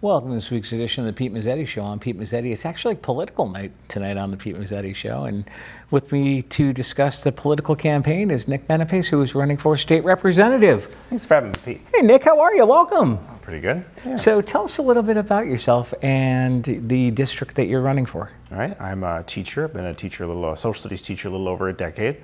Welcome to this week's edition of the Pete Mezzetti Show. I'm Pete Mezzetti. It's actually political night tonight on the Pete Mezzetti Show. And with me to discuss the political campaign is Nick Menapace, who is running for state representative. Thanks for having me, Pete. Hey, Nick, how are you? Welcome. Oh, pretty good. Yeah. So tell us a little bit about yourself and the district that you're running for. All right. I'm a teacher. I've been a social studies teacher a little over a decade.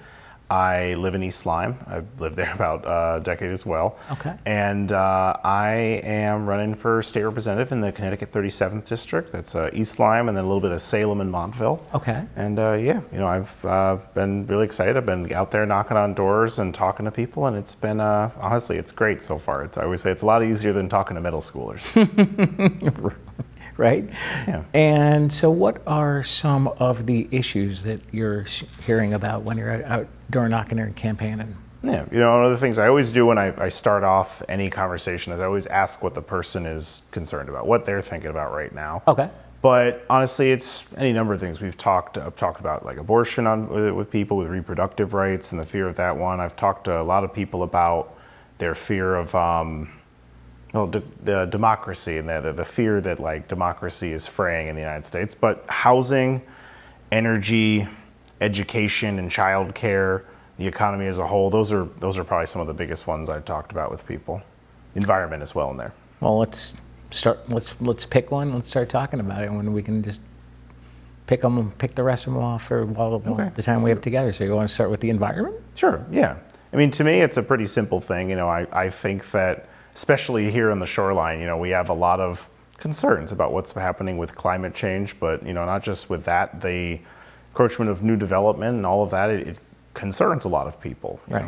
I live in East Lyme. I've lived there about a decade as well. Okay. And I am running for state representative in the Connecticut 37th district. That's East Lyme and then a little bit of Salem and Montville. Okay. And I've been really excited. I've been out there knocking on doors and talking to people, and it's been, honestly, it's great so far. I always say it's a lot easier than talking to middle schoolers. Right? Yeah. And so what are some of the issues that you're hearing about when you're out door knocking or campaigning? Yeah, one of the things I always do when I start off any conversation is I always ask what the person is concerned about, what they're thinking about right now. Okay. But honestly, it's any number of things. I've talked about like abortion with people with reproductive rights and the fear of that one. I've talked to a lot of people about their fear of the democracy and the fear that like democracy is fraying in the United States. But housing, energy, education, and childcare, the economy as a whole, those are probably some of the biggest ones I've talked about with people. Environment as well in there. Well, let's pick one. Let's start talking about it, and when we can just pick the rest of them off for the time we have together. So you want to start with the environment? Sure. Yeah. I mean, to me, it's a pretty simple thing. I think that especially here on the shoreline, we have a lot of concerns about what's happening with climate change, but not just with that, the encroachment of new development and all of that, it concerns a lot of people. Right.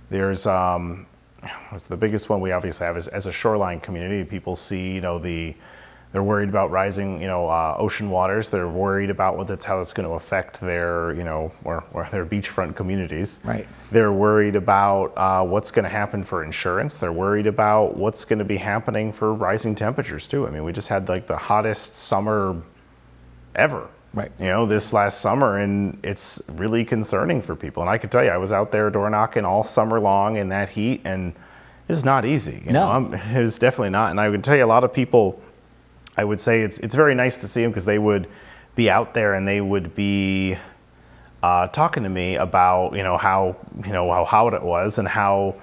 There's what's the biggest one we obviously have is as a shoreline community, people see, they're worried about rising, ocean waters. They're worried about how it's going to affect their, or their beachfront communities. Right. They're worried about what's going to happen for insurance. They're worried about what's going to be happening for rising temperatures too. I mean, we just had like the hottest summer ever. Right. This last summer, and it's really concerning for people. And I can tell you, I was out there door knocking all summer long in that heat, and it's not easy. It's definitely not. And I would tell you, a lot of people, I would say it's very nice to see them because they would be out there and they would be talking to me about how hot it was and how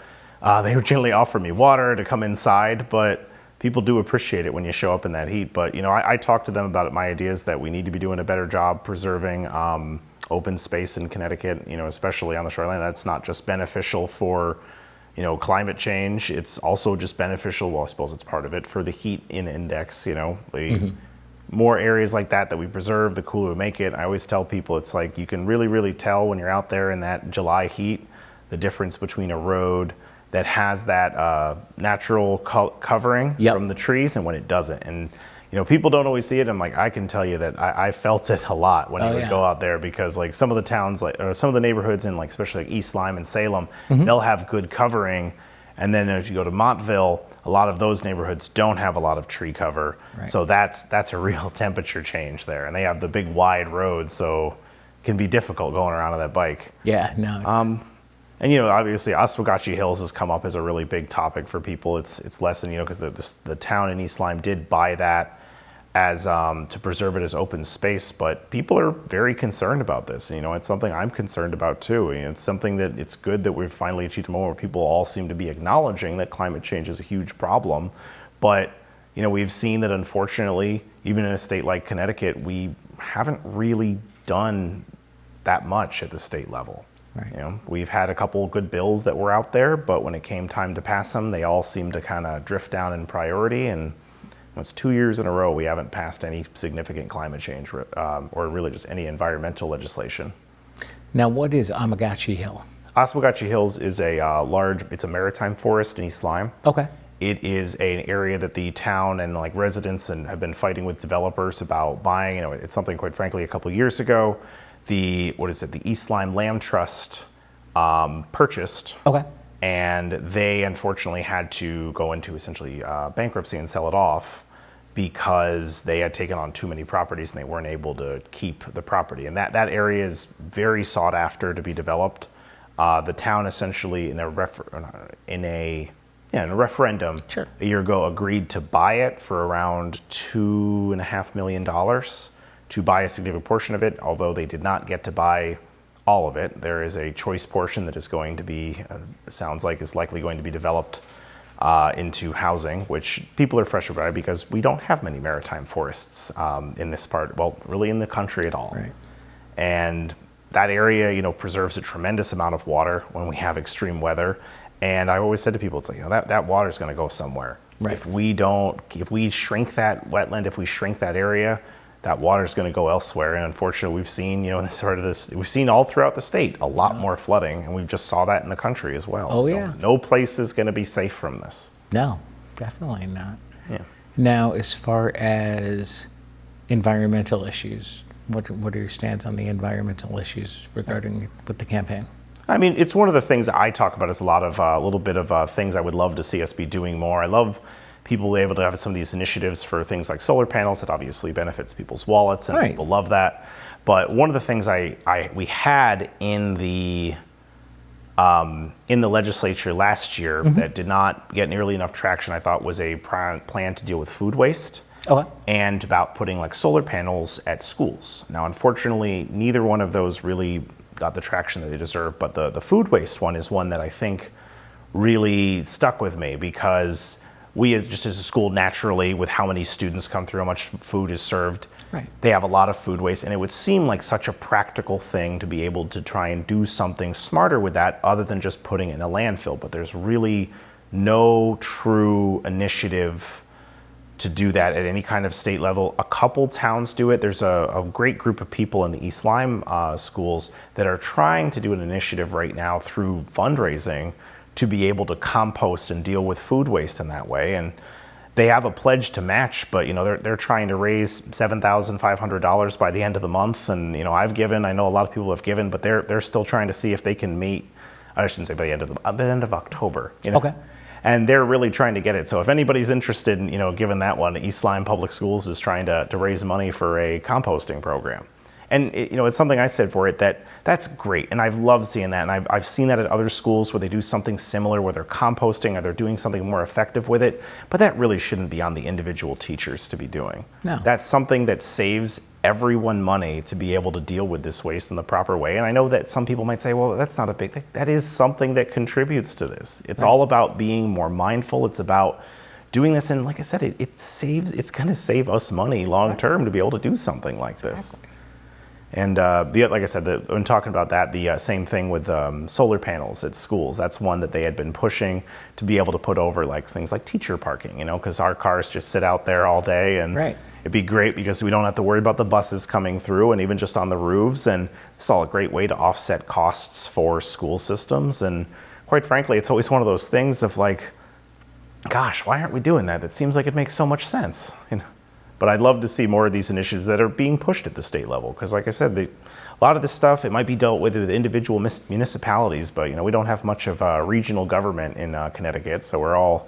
they would generally offer me water to come inside, but people do appreciate it when you show up in that heat. But I talk to them about my ideas that we need to be doing a better job preserving open space in Connecticut, especially on the shoreline. That's not just beneficial for climate change, it's also just beneficial, well, I suppose it's part of it, for the heat index, the more areas like that we preserve, the cooler we make it. I always tell people it's like you can really, really tell when you're out there in that July heat, the difference between a road that has that natural covering from the trees and when it doesn't. And people don't always see it. I'm like, I can tell you that I felt it a lot when I would go out there because like some of the towns, some of the neighborhoods in like especially like East Lyme and Salem, they'll have good covering. And then if you go to Montville, a lot of those neighborhoods don't have a lot of tree cover. Right. So that's a real temperature change there. And they have the big wide roads, so it can be difficult going around on that bike. Yeah, no. And obviously Oswegatchie Hills has come up as a really big topic for people. It's less than, because the town in East Lyme did buy that as to preserve it as open space, but people are very concerned about this. It's something I'm concerned about too. It's something that it's good that we've finally achieved a moment where people all seem to be acknowledging that climate change is a huge problem. But we've seen that unfortunately, even in a state like Connecticut, we haven't really done that much at the state level. Right. We've had a couple good bills that were out there, but when it came time to pass them, they all seemed to kind of drift down in priority. And it's 2 years in a row we haven't passed any significant climate change or really just any environmental legislation. Now, what is Oswegatchie Hill? Oswegatchie Hills is it's a maritime forest in East Lyme. Okay. It is an area that the town and like residents have been fighting with developers about buying. It's something, quite frankly, a couple of years ago, the East Lyme Land Trust purchased. Okay. And they unfortunately had to go into essentially bankruptcy and sell it off because they had taken on too many properties and they weren't able to keep the property. And that area is very sought after to be developed. The town essentially in a Yeah, in a referendum Sure. a year ago agreed to buy it for around $2.5 million to buy a significant portion of it, although they did not get to buy all of it. There is a choice portion that is going to be, sounds like is likely going to be developed into housing, which people are frustrated by because we don't have many maritime forests in this part, well, really in the country at all. Right. And that area, preserves a tremendous amount of water when we have extreme weather. And I always said to people, it's like, that water is going to go somewhere. Right. If we shrink that wetland, if we shrink that area, that water is going to go elsewhere. And unfortunately, we've seen, we've seen all throughout the state a lot more flooding, and we just saw that in the country as well. Oh, yeah. No place is going to be safe from this. No, definitely not. Yeah. Now, as far as environmental issues, what are your stands on the environmental issues regarding with the campaign? I mean, it's one of the things that I talk about is a little bit of things I would love to see us be doing more. I love people able to have some of these initiatives for things like solar panels. That obviously benefits people's wallets, and Right. people love that. But one of the things we had in the legislature last year that did not get nearly enough traction, I thought, was a plan to deal with food waste. Okay. And about putting like solar panels at schools. Now, unfortunately, neither one of those really got the traction that they deserve, but the food waste one is one that I think really stuck with me because we as a school, naturally, with how many students come through, how much food is served, Right. they have a lot of food waste, and it would seem like such a practical thing to be able to try and do something smarter with that other than just putting it in a landfill. But there's really no true initiative to do that at any kind of state level. A couple towns do it. There's a great group of people in the East Lyme schools that are trying to do an initiative right now through fundraising to be able to compost and deal with food waste in that way. And they have a pledge to match, but they're trying to raise $7,500 by the end of the month. And I've given, I know a lot of people have given, but they're still trying to see if they can meet. I shouldn't say by the end of October. Okay. And they're really trying to get it. So if anybody's interested in, given that one, East Lyme Public Schools is trying to raise money for a composting program. And it's something I said for it that's great. And I've loved seeing that. And I've seen that at other schools where they do something similar, where they're composting or they're doing something more effective with it. But that really shouldn't be on the individual teachers to be doing. No. That's something that saves everyone money to be able to deal with this waste in the proper way. And I know that some people might say, well, that's not a big thing. That is something that contributes to this. It's all about being more mindful. It's about doing this. And like I said, it's going to save us money long term to be able to do something like this. And like I said, when talking about that, the same thing with solar panels at schools. That's one that they had been pushing to be able to put over things like teacher parking, because our cars just sit out there all day. And Right. it'd be great because we don't have to worry about the buses coming through and even just on the roofs. And it's all a great way to offset costs for school systems. And quite frankly, it's always one of those things of gosh, why aren't we doing that? It seems like it makes so much sense. But I'd love to see more of these initiatives that are being pushed at the state level. Because like I said, a lot of this stuff, it might be dealt with individual municipalities, but we don't have much of a regional government in Connecticut. So we're all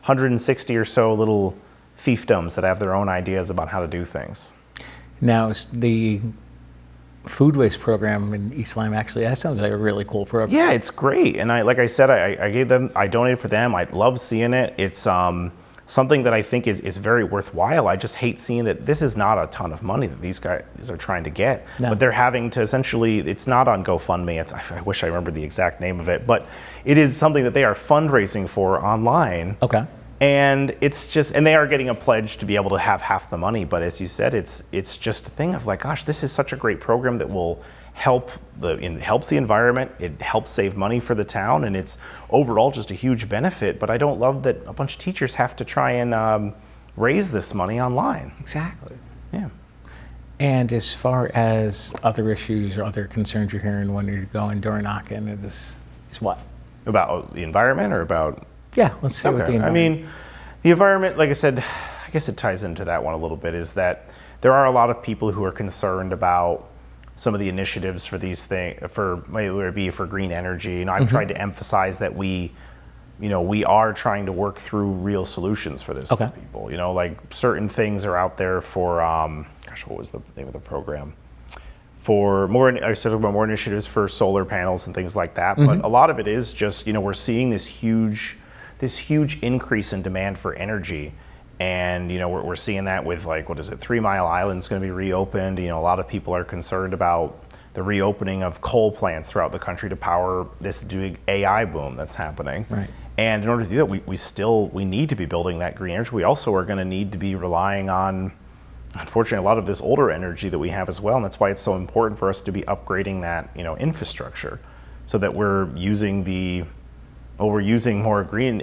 160 or so little fiefdoms that have their own ideas about how to do things. Now, the food waste program in East Lyme, actually, that sounds like a really cool program. Yeah, it's great. And like I said, I donated for them. I love seeing it. It's something that I think is very worthwhile. I just hate seeing that this is not a ton of money that these guys are trying to get. No. But they're having to essentially, it's not on GoFundMe. I wish I remembered the exact name of it, but it is something that they are fundraising for online. Okay. And and they are getting a pledge to be able to have half the money. But as you said, it's just a thing of gosh, this is such a great program that will it helps the environment, it helps save money for the town, and it's overall just a huge benefit. But I don't love that a bunch of teachers have to try and raise this money online. Exactly. Yeah. And as far as other issues or other concerns you're hearing when you're going door knocking, is what? About the environment or about? Yeah, let's see what the Okay. environment. I mean, the environment, like I said, I guess it ties into that one a little bit, is that there are a lot of people who are concerned about some of the initiatives for these things, whether it be for green energy. I've tried to emphasize that we are trying to work through real solutions for this for people. Like certain things are out there for, what was the name of the program? For I said about more initiatives for solar panels and things like that. But a lot of it is just, we're seeing this huge this huge increase in demand for energy. And, we're seeing that with, like, what is it, 3 Mile Island's going to be reopened. A lot of people are concerned about the reopening of coal plants throughout the country to power this big AI boom that's happening. Right. And in order to do that, we need to be building that green energy. We also are going to need to be relying on, unfortunately, a lot of this older energy that we have as well. And that's why it's so important for us to be upgrading that, infrastructure, so that we're using more green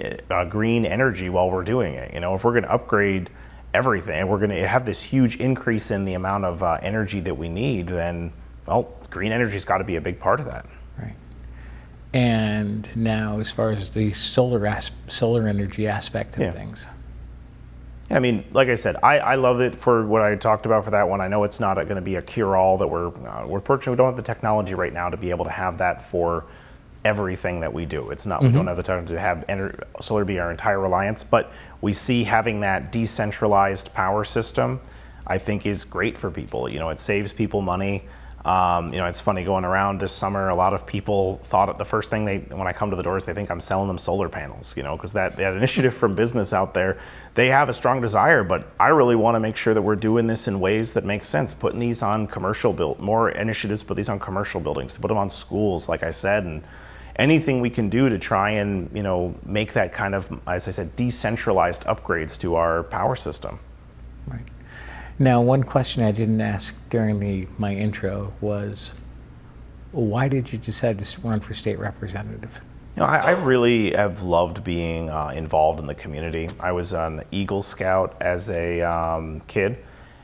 energy while we're doing it. If we're going to upgrade everything, we're going to have this huge increase in the amount of energy that we need, then, well, green energy's got to be a big part of that. Right. And now, as far as the solar energy aspect of things. I mean, like I said, I love it for what I talked about for that one. I know it's not going to be a cure-all. That we're fortunate we don't have the technology right now to be able to have that for everything that we do. It's not, we don't have the time to have solar be our entire reliance, but we see having that decentralized power system, I think, is great for people. It saves people money. It's funny, going around this summer, a lot of people thought the first thing when I come to the doors, they think I'm selling them solar panels, because that initiative from business out there, they have a strong desire, but I really want to make sure that we're doing this in ways that make sense, putting these on more initiatives, put these on commercial buildings, to put them on schools, like I said, and anything we can do to try and, make that kind of, as I said, decentralized upgrades to our power system. Right. Now, one question I didn't ask during my intro was, why did you decide to run for state representative? I really have loved being involved in the community. I was an Eagle Scout as a kid.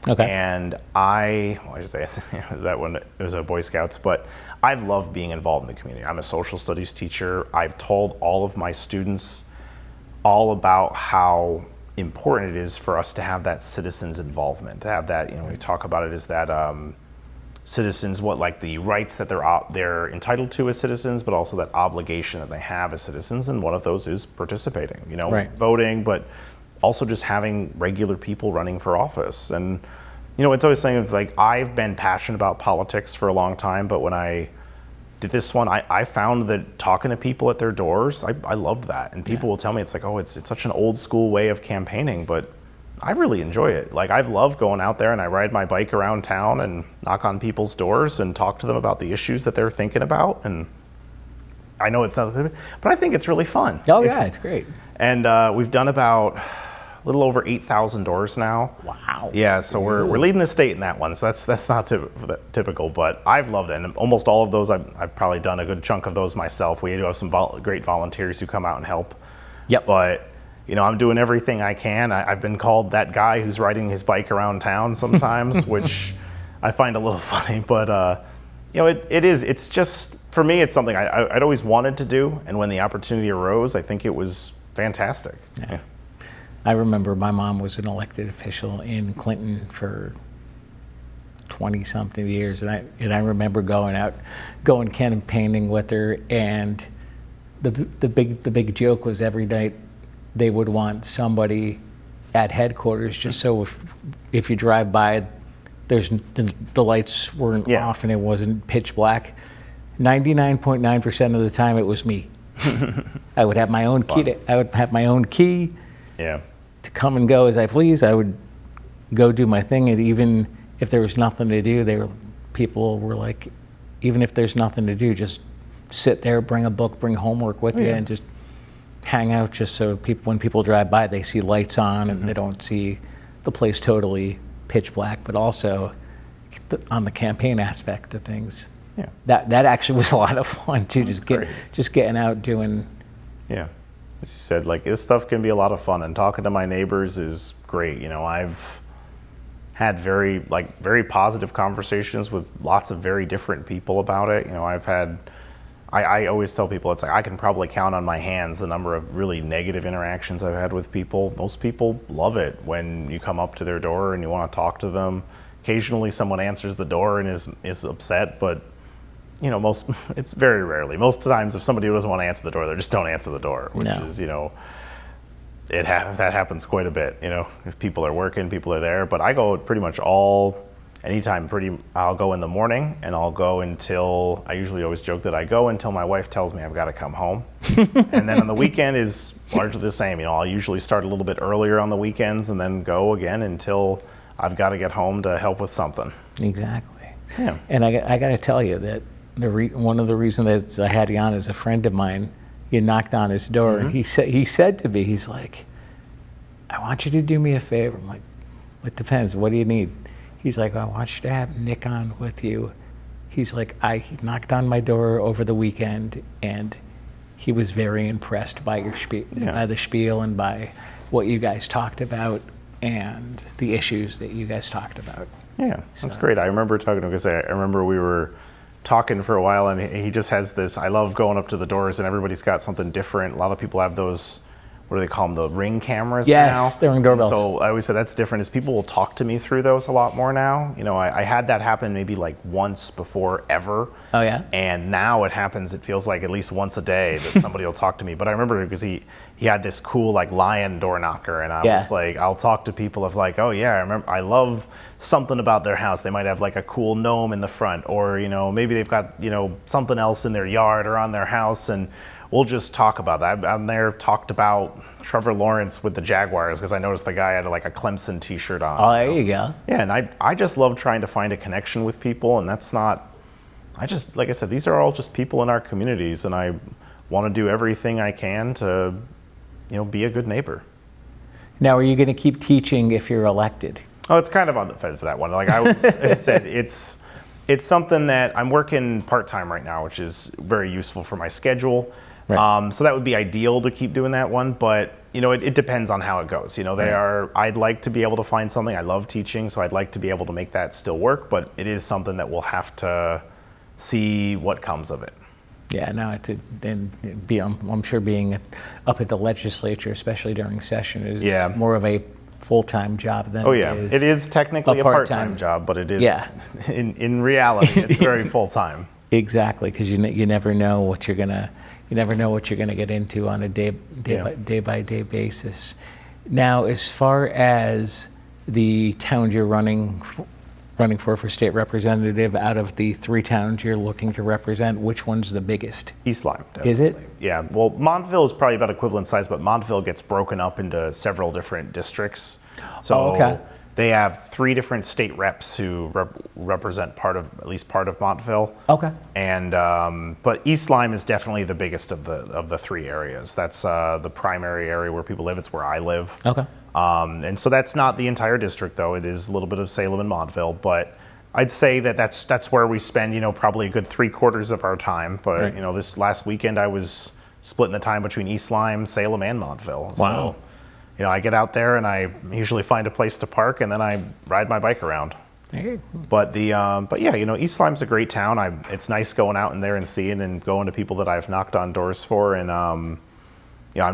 Okay. And I should say that one, it was a Boy Scouts, but I've loved being involved in the community. I'm a social studies teacher. I've told all of my students all about how important it is for us to have that citizens involvement, to have that, we talk about it as that citizens, the rights that they're entitled to as citizens, but also that obligation that they have as citizens. And one of those is participating, right. Voting, but also just having regular people running for office. And, it's always saying, I've been passionate about politics for a long time, but when I did this one, I found that talking to people at their doors, I loved that. And people will tell me, it's such an old school way of campaigning, but I really enjoy it. I love going out there and I ride my bike around town and knock on people's doors and talk to them about the issues that they're thinking about. And I know it's not, but I think it's really fun. Oh yeah, it's great. And we've done about a little over 8,000 doors now. Wow. Yeah, so we're leading the state in that one. So that's not typical, but I've loved it. And almost all of those, I've probably done a good chunk of those myself. We do have some great volunteers who come out and help. Yep. But I'm doing everything I can. I've been called that guy who's riding his bike around town sometimes, which I find a little funny. But it's just, for me, it's something I'd always wanted to do. And when the opportunity arose, I think it was fantastic. Yeah. I remember my mom was an elected official in Clinton for 20-something years, and I remember going campaigning with her, and the big joke was every night they would want somebody at headquarters, just so if you drive by, the lights weren't off and it wasn't pitch black. 99.9% of the time it was me. I would have my own key. Yeah. To come and go as I please. I would go do my thing, and even if there was nothing to do, people were like, even if there's nothing to do, just sit there, bring a book, bring homework with you, and just hang out, just so when people drive by, they see lights on and they don't see the place totally pitch black. But also on the campaign aspect of things, that actually was a lot of fun too. Just getting out doing. Yeah. As you said, this stuff can be a lot of fun, and talking to my neighbors is great. I've had very positive conversations with lots of very different people about it. I always tell people, it's I can probably count on my hands the number of really negative interactions I've had with people. Most people love it when you come up to their door and you want to talk to them. Occasionally someone answers the door and is upset, but it's very rarely. Most times, if somebody doesn't want to answer the door, they just don't answer the door, which is, that happens quite a bit. If people are working, people are there. But I go pretty much anytime. I'll go in the morning, and I'll go until, I usually always joke that I go until my wife tells me I've got to come home. And then on the weekend is largely the same. I'll usually start a little bit earlier on the weekends and then go again until I've got to get home to help with something. Exactly. Yeah. And I got to tell you that one of the reasons that I had you on is a friend of mine. You knocked on his door, and he said to me, he's like, "I want you to do me a favor." I'm like, "It depends. What do you need?" He's like, "I want you to have Nick on with you." He's like, he knocked on my door over the weekend, and he was very impressed by your by the spiel and by what you guys talked about and the issues that you guys talked about. Yeah, that's great. I remember talking to him because I remember we were talking for a while, and he just has this, I love going up to the doors and everybody's got something different. A lot of people have those, what do they call them, the Ring cameras now? Yes, the Ring doorbells. So I always say that's different, is people will talk to me through those a lot more now. I had that happen maybe like once before ever. Oh yeah? And now it happens, it feels like at least once a day that somebody will talk to me. But I remember because he had this cool like lion door knocker, and I was like, I'll talk to people of like, oh yeah, I love something about their house. They might have like a cool gnome in the front, or maybe they've got something else in their yard or on their house, and we'll just talk about that. I'm there, talked about Trevor Lawrence with the Jaguars because I noticed the guy had like a Clemson t-shirt on. Oh, there you go. Yeah, and I just love trying to find a connection with people, and that's not, like I said, these are all just people in our communities, and I want to do everything I can to, be a good neighbor. Now, are you going to keep teaching if you're elected? Oh, it's kind of on the fence for that one. Like I said, it's something that I'm working part-time right now, which is very useful for my schedule. Right. So that would be ideal to keep doing that one, but it depends on how it goes. I'd like to be able to find something. I love teaching, so I'd like to be able to make that still work, but it is something that we'll have to see what comes of it. Yeah, no, I'm sure being up at the legislature, especially during session, is more of a full-time job than it is technically a part-time job, but it is in reality it's very full-time. Exactly, because you never know what you're gonna get into on a day by day basis. Now, as far as the towns you're running for state representative, out of the 3 towns you're looking to represent, which one's the biggest? East Lyme, definitely. Is it? Yeah. Well, Montville is probably about equivalent size, but Montville gets broken up into several different districts. So they have 3 different state reps who represent at least part of Montville. Okay. And but East Lyme is definitely the biggest of the 3 areas. That's the primary area where people live. It's where I live. Okay. And so that's not the entire district, though. It is a little bit of Salem and Montville, but I'd say that's where we spend, probably a good 3/4 of our time. But, this last weekend I was splitting the time between East Lyme, Salem, and Montville. Wow. So, I get out there and I usually find a place to park, and then I ride my bike around. But East Lyme's a great town. It's nice going out in there and seeing and going to people that I've knocked on doors for, and I'm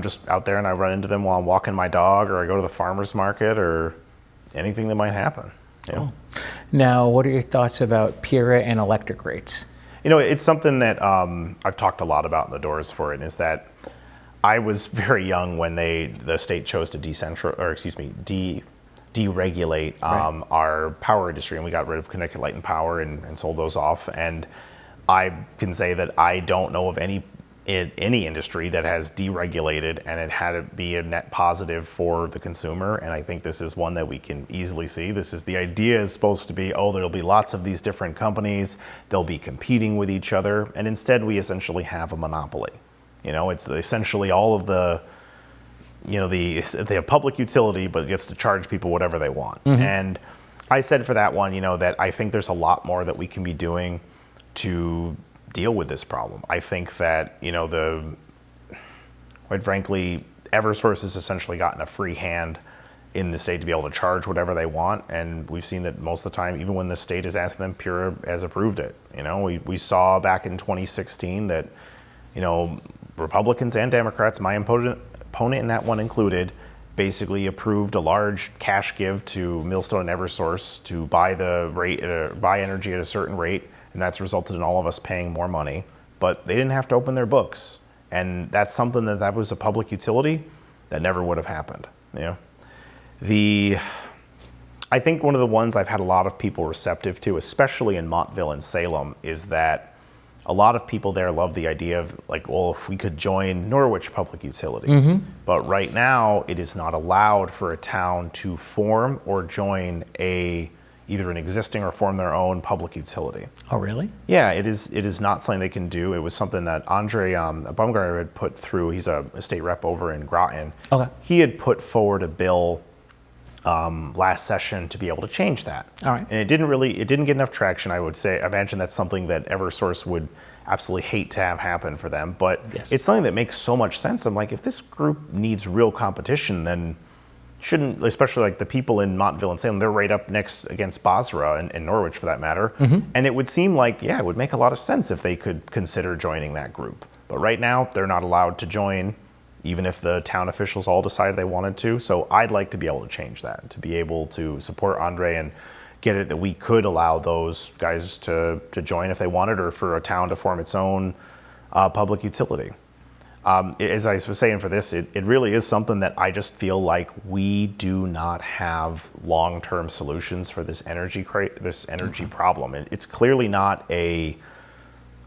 just out there and I run into them while I'm walking my dog, or I go to the farmer's market, or anything that might happen. Cool. Now, what are your thoughts about PIRA and electric rates? It's something that I've talked a lot about in the doors for it, is that I was very young when the state chose to deregulate our power industry, and we got rid of Connecticut Light and Power and sold those off. And I can say that I don't know of any industry that has deregulated and it had to be a net positive for the consumer. And I think this is one that we can easily see. The idea is supposed to be, there'll be lots of these different companies, they'll be competing with each other, and instead we essentially have a monopoly. It's essentially all of the public utility, but it gets to charge people whatever they want. Mm-hmm. And I said for that one, that I think there's a lot more that we can be doing to deal with this problem. I think that, quite frankly, Eversource has essentially gotten a free hand in the state to be able to charge whatever they want. And we've seen that most of the time, even when the state is asking them, PURA has approved it. We saw back in 2016 that, Republicans and Democrats, my opponent in that one included, basically approved a large cash give to Millstone and Eversource to buy buy energy at a certain rate, and that's resulted in all of us paying more money. But they didn't have to open their books, and that's something that was a public utility that never would have happened. I think one of the ones I've had a lot of people receptive to, especially in Montville and Salem, is that a lot of people there love the idea of like, well, if we could join Norwich Public Utilities. But right now, it is not allowed for a town to form or join either an existing or form their own public utility. Oh, really? Yeah, it is not something they can do. It was something that Andre Baumgartner had put through. He's a state rep over in Groton. Okay. He had put forward a bill last session to be able to change that. All right. And it didn't get enough traction, I would say. I imagine that's something that Eversource would absolutely hate to have happen for them. But Yes. It's something that makes so much sense. I'm like, if this group needs real competition, then shouldn't, especially like the people in Montville and Salem, they're right up next against Basra and Norwich for that matter. And it would seem like, yeah, it would make a lot of sense if they could consider joining that group. But right now, they're not allowed to join, even if the town officials all decided they wanted to. So I'd like to be able to change that, to be able to support Andre and get it that we could allow those guys to join if they wanted, or for a town to form its own public utility. As I was saying for this, it really is something that I just feel like we do not have long-term solutions for this energy problem. It's clearly not a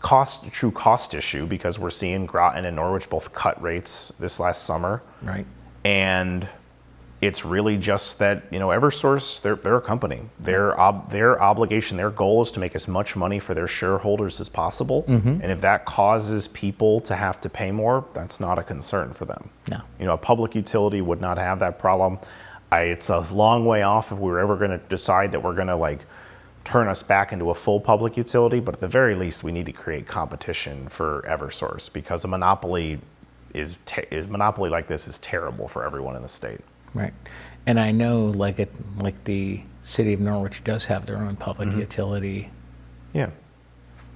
true cost issue, because we're seeing Groton and Norwich both cut rates this last summer. Right. And it's really just that, Eversource, they're a company. Their obligation, their goal is to make as much money for their shareholders as possible. And if that causes people to have to pay more, that's not a concern for them. No. A public utility would not have that problem. It's a long way off if we were ever going to decide that we're going to turn us back into a full public utility, but at the very least, we need to create competition for Eversource, because a monopoly monopoly like this is terrible for everyone in the state. Right. And I know like the city of Norwich does have their own public utility. Yeah.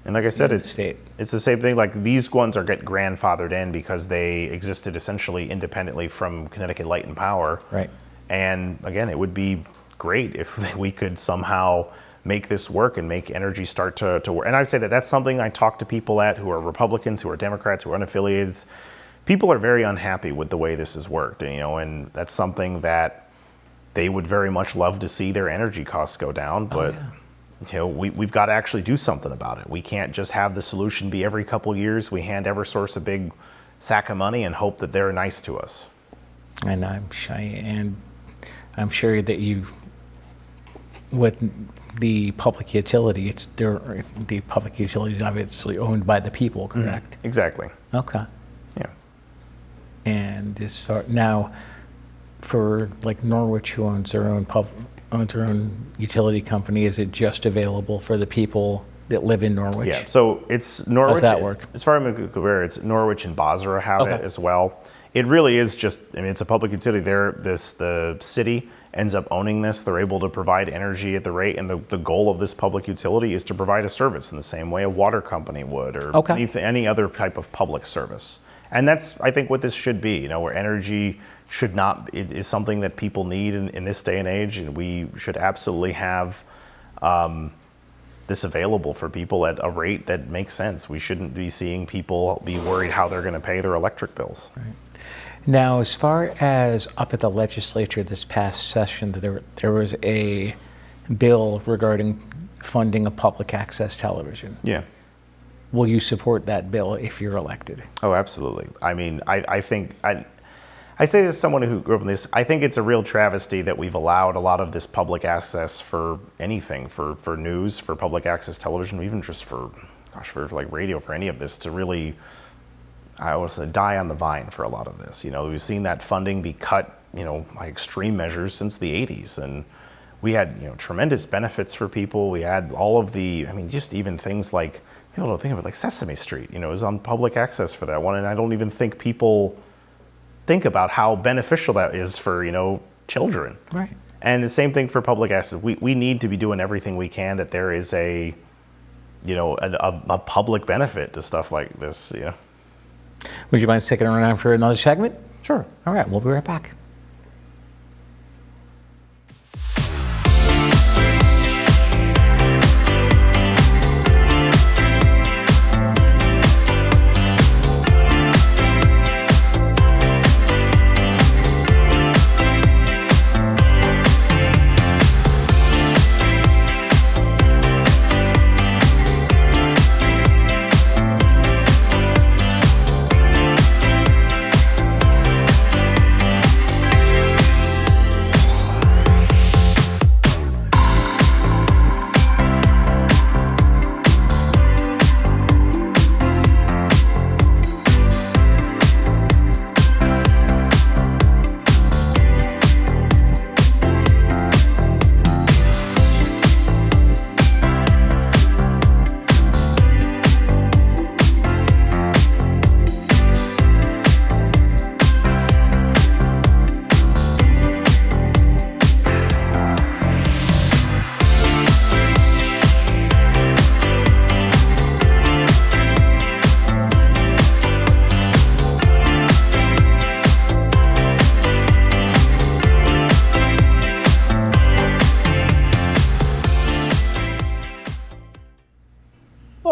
And like I said, it's the same thing. Like, these ones are get grandfathered in because they existed essentially independently from Connecticut Light and Power. Right. And again, it would be great if we could somehow make this work and make energy start to work. And I'd say that that's something I talk to people who are Republicans, who are Democrats, who are unaffiliated. People are very unhappy with the way this has worked, and that's something that they would very much love to see their energy costs go down. But we've got to actually do something about it. We can't just have the solution be every couple years we hand Eversource a big sack of money and hope that they're nice to us. And I'm sure that with the public utility, the public utility is obviously owned by the people, correct? Exactly. Okay. Yeah. And now, for like Norwich, who owns their own utility company, is it just available for the people that live in Norwich? Yeah. So it's Norwich. How does that work? As far as I'm aware, it's Norwich and Basra have Okay. it as well. It really is just, it's a public utility. The city ends up owning this. They're able to provide energy at the rate, and the goal of this public utility is to provide a service in the same way a water company would, or any other type of public service. And that's, I think, what this should be, where energy it is something that people need in this day and age, and we should absolutely have this available for people at a rate that makes sense. We shouldn't be seeing people be worried how they're going to pay their electric bills. Right. Now, as far as up at the legislature this past session, there was a bill regarding funding of public access television. Yeah. Will you support that bill if you're elected? Oh, absolutely. I mean, I think, I say this as someone who grew up in this, I think it's a real travesty that we've allowed a lot of this public access for anything, for news, for public access television, even just for like radio, for any of this to really, I want to say, die on the vine for a lot of this. We've seen that funding be cut, by extreme measures since the 80s. And we had, tremendous benefits for people. We had all of just even things like, people don't think of it, like Sesame Street, is on public access for that one. And I don't even think people think about how beneficial that is for, children. Right. And the same thing for public access. We need to be doing everything we can that there is a public benefit to stuff like this, Would you mind sticking around for another segment? Sure. All right, we'll be right back.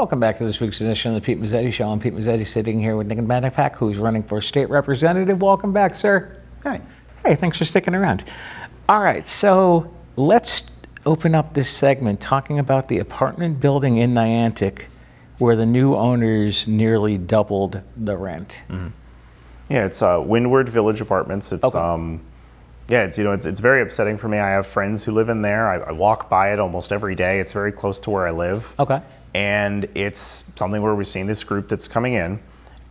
Welcome back to this week's edition of the Pete Mezzetti Show. I'm Pete Mezzetti, sitting here with Nick Menapace, who's running for state representative. Welcome back, sir. Hi. Hey, thanks for sticking around. All right, so let's open up this segment talking about the apartment building in Niantic where the new owners nearly doubled the rent. Mm-hmm. Yeah, it's Windward Village Apartments. It's Okay. it's very upsetting for me. I have friends who live in there. I walk by it almost every day. It's very close to where I live. Okay. And it's something where we've seen this group that's coming in,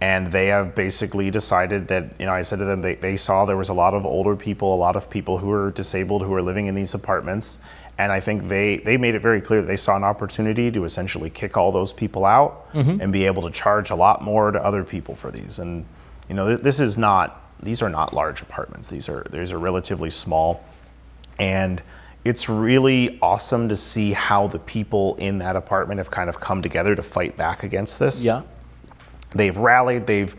and they have basically decided that, I said to them, they saw there was a lot of older people, a lot of people who are disabled who are living in these apartments. And I think they made it very clear that they saw an opportunity to essentially kick all those people out and be able to charge a lot more to other people for these. And, these are not large apartments. These are relatively small. And it's really awesome to see how the people in that apartment have kind of come together to fight back against this. Yeah. They've rallied, they've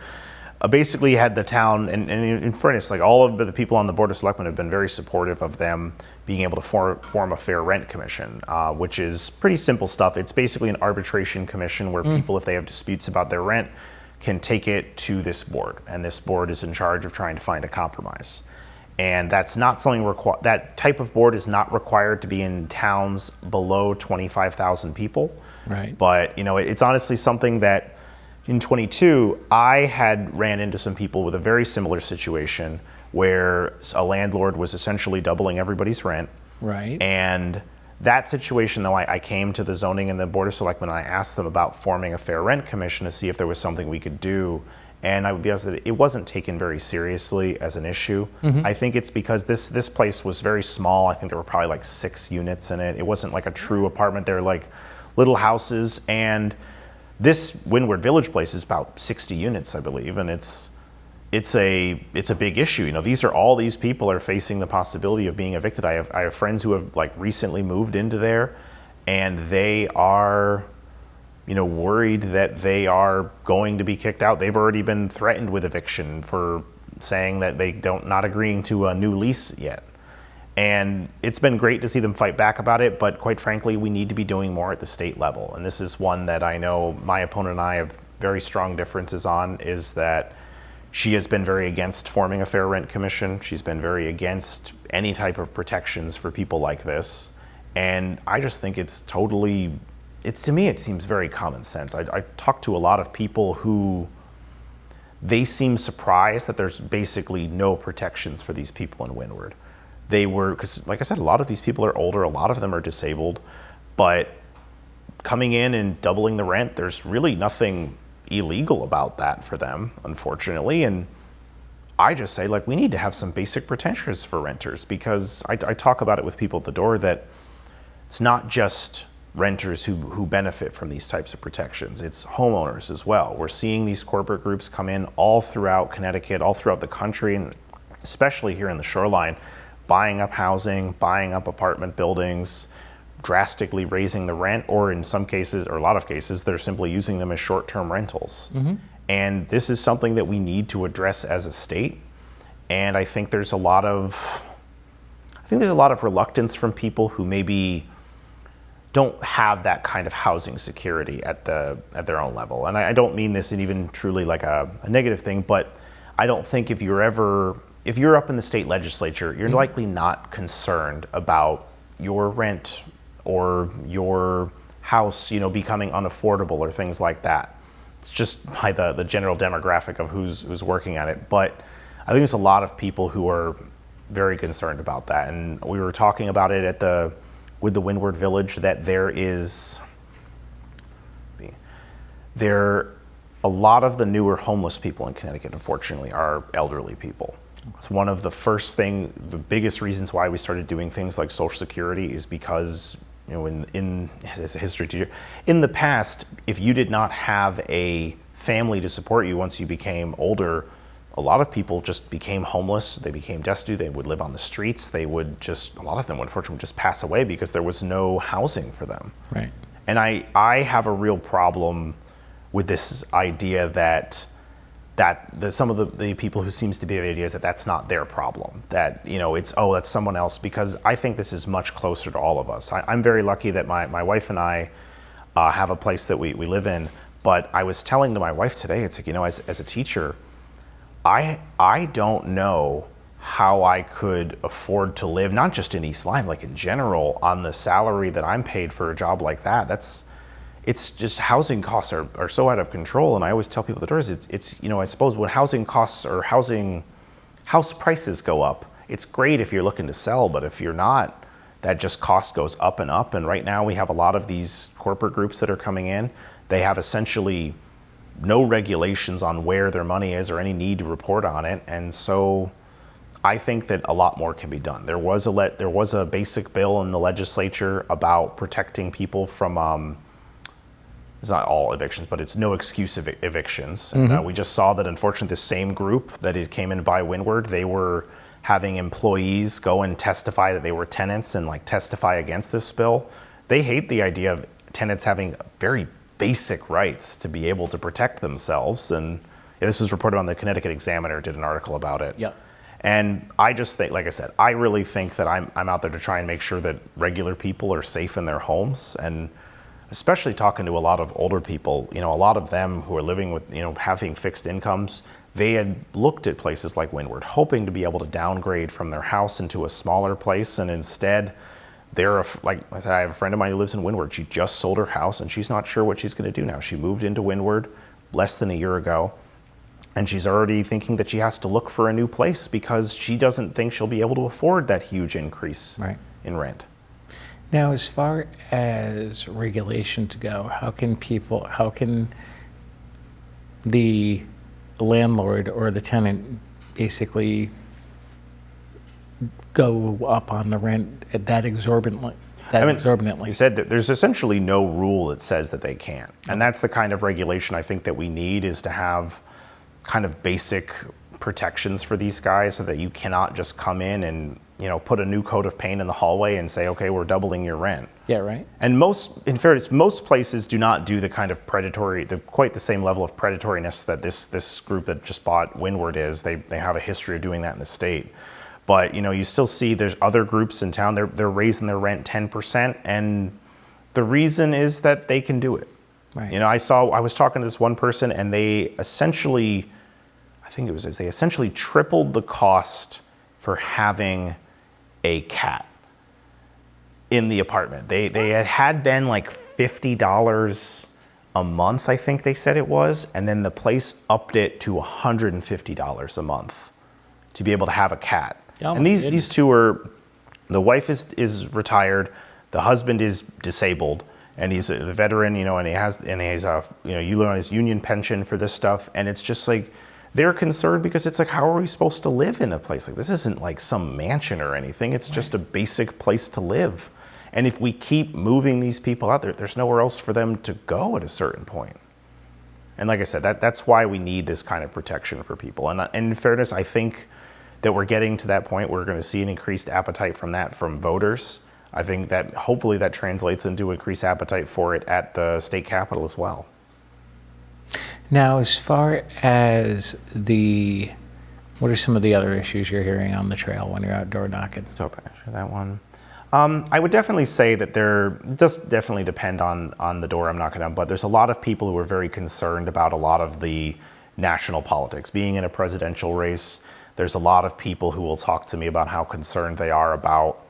basically had the town, and in fairness, like all of the people on the Board of Selectmen have been very supportive of them being able to form a fair rent commission, which is pretty simple stuff. It's basically an arbitration commission where people, if they have disputes about their rent, can take it to this board, and this board is in charge of trying to find a compromise. And that's not something that type of board is not required to be in towns below 25,000 people. Right. But it's honestly something that in 22 I had ran into some people with a very similar situation where a landlord was essentially doubling everybody's rent. Right. And that situation, though, I came to the zoning and the Board of Selectmen and I asked them about forming a fair rent commission to see if there was something we could do. And I would be honest that it wasn't taken very seriously as an issue. I think it's because this place was very small. I think there were probably like 6 units in it. It wasn't like a true apartment. They're like little houses. And this Windward Village place is about 60 units, I believe. And it's a big issue. All these people are facing the possibility of being evicted. I have friends who have like recently moved into there, and they are worried that they are going to be kicked out. They've already been threatened with eviction for saying that they not agreeing to a new lease yet. And it's been great to see them fight back about it, but quite frankly, we need to be doing more at the state level. And this is one that I know my opponent and I have very strong differences on, is that she has been very against forming a fair rent commission. She's been very against any type of protections for people like this. And I just think to me, it seems very common sense. I talk to a lot of people who, they seem surprised that there's basically no protections for these people in Windward. Because like I said, a lot of these people are older, a lot of them are disabled, but coming in and doubling the rent, there's really nothing illegal about that for them, unfortunately. And I just say, we need to have some basic protections for renters, because I talk about it with people at the door that it's not just renters who benefit from these types of protections. It's homeowners as well. We're seeing these corporate groups come in all throughout Connecticut, all throughout the country, and especially here in the shoreline, buying up housing, buying up apartment buildings, drastically raising the rent, or in some cases, or a lot of cases, they're simply using them as short-term rentals. And this is something that we need to address as a state. And I think there's a lot of reluctance from people who maybe don't have that kind of housing security at their own level. And I don't mean this in even truly like a negative thing, but I don't think if you're up in the state legislature, you're likely not concerned about your rent or your house, becoming unaffordable or things like that. It's just by the general demographic of who's working on it. But I think there's a lot of people who are very concerned about that. And we were talking about it with the Windward Village, that a lot of the newer homeless people in Connecticut, unfortunately, are elderly people. It's one of the biggest reasons why we started doing things like Social Security is because, as a history teacher, in the past, if you did not have a family to support you once you became older, a lot of people just became homeless. They became destitute. They would live on the streets. A lot of them, unfortunately, would just pass away because there was no housing for them. Right. And I have a real problem with this idea that some of the people who seems to be the idea is that that's not their problem, that that's someone else, because I think this is much closer to all of us. I'm very lucky that my wife and I have a place that we live in. But I was telling to my wife today, it's like, as a teacher, I don't know how I could afford to live, not just in East Lyme, like in general, on the salary that I'm paid for a job like that. It's just housing costs are so out of control. And I always tell people the doors, it's I suppose when housing costs or house prices go up, it's great if you're looking to sell, but if you're not, that just cost goes up and up. And right now we have a lot of these corporate groups that are coming in. They have essentially no regulations on where their money is or any need to report on it. And so I think that a lot more can be done. There was a basic bill in the legislature about protecting people from, it's not all evictions, but it's no excuse evictions. And we just saw that, unfortunately, the same group that it came in by Windward, they were having employees go and testify that they were tenants and testify against this bill. They hate the idea of tenants having very basic rights to be able to protect themselves. And this was reported on the Connecticut Examiner, did an article about it. Yep. And I just think, like I said, I really think that I'm out there to try and make sure that regular people are safe in their homes. And especially talking to a lot of older people, a lot of them who are living with, having fixed incomes, they had looked at places like Windward, hoping to be able to downgrade from their house into a smaller place. And instead, like I said, I have a friend of mine who lives in Windward. She just sold her house and she's not sure what she's going to do now. She moved into Windward less than a year ago. And she's already thinking that she has to look for a new place because she doesn't think she'll be able to afford that huge increase in rent. Now, as far as regulations go, how can the landlord or the tenant basically go up on the rent that exorbitantly? You said that there's essentially no rule that says that they can't. And that's the kind of regulation I think that we need, is to have kind of basic protections for these guys so that you cannot just come in and put a new coat of paint in the hallway and say, okay, we're doubling your rent. Yeah, right. And in fairness, most places do not do the kind of quite the same level of predatoriness that this group that just bought Windward is. They have a history of doing that in the state. But you still see there's other groups in town, they're raising their rent 10%, and the reason is that they can do it. Right. I was talking to this one person, and they essentially tripled the cost for having a cat in the apartment. They had been like $50 a month, I think they said it was, and then the place upped it to $150 a month to be able to have a cat. Oh, and these two are, the wife is retired, the husband is disabled, and he's a veteran, and he has you on his union pension for this stuff, and it's just like, they're concerned because it's like, how are we supposed to live in a place like this? Isn't like some mansion or anything. It's just a basic place to live. And if we keep moving these people out there, there's nowhere else for them to go at a certain point. And like I said, that's why we need this kind of protection for people. And in fairness, I think that we're getting to that point where we're going to see an increased appetite from voters. I think that hopefully that translates into increased appetite for it at the state capitol as well. Now, as far as what are some of the other issues you're hearing on the trail when you're outdoor knocking? So answer that one. I would definitely say that it does definitely depend on the door I'm knocking on, but there's a lot of people who are very concerned about a lot of the national politics. Being in a presidential race, there's a lot of people who will talk to me about how concerned they are about,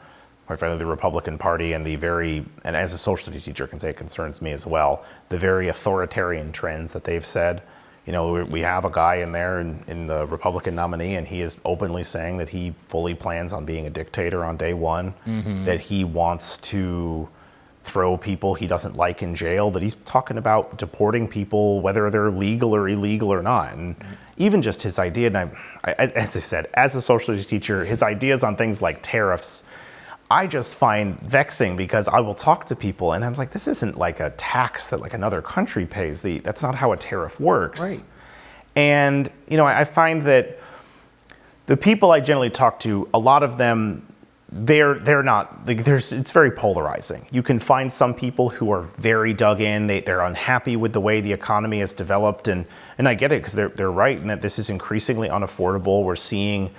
quite frankly, the Republican Party and and as a social studies teacher, I can say it concerns me as well, the very authoritarian trends that they've said. We have a guy in there in the Republican nominee, and he is openly saying that he fully plans on being a dictator on day one, that he wants to throw people he doesn't like in jail, that he's talking about deporting people, whether they're legal or illegal or not. And even just his idea, and as I said, as a social studies teacher, his ideas on things like tariffs, I just find vexing, because I will talk to people and I'm like, this isn't like a tax that like another country pays. That's not how a tariff works. Right. And, I find that the people I generally talk to, a lot of them, they're not, it's very polarizing. You can find some people who are very dug in, they're unhappy with the way the economy has developed, and I get it, because they're right in that this is increasingly unaffordable. We're seeing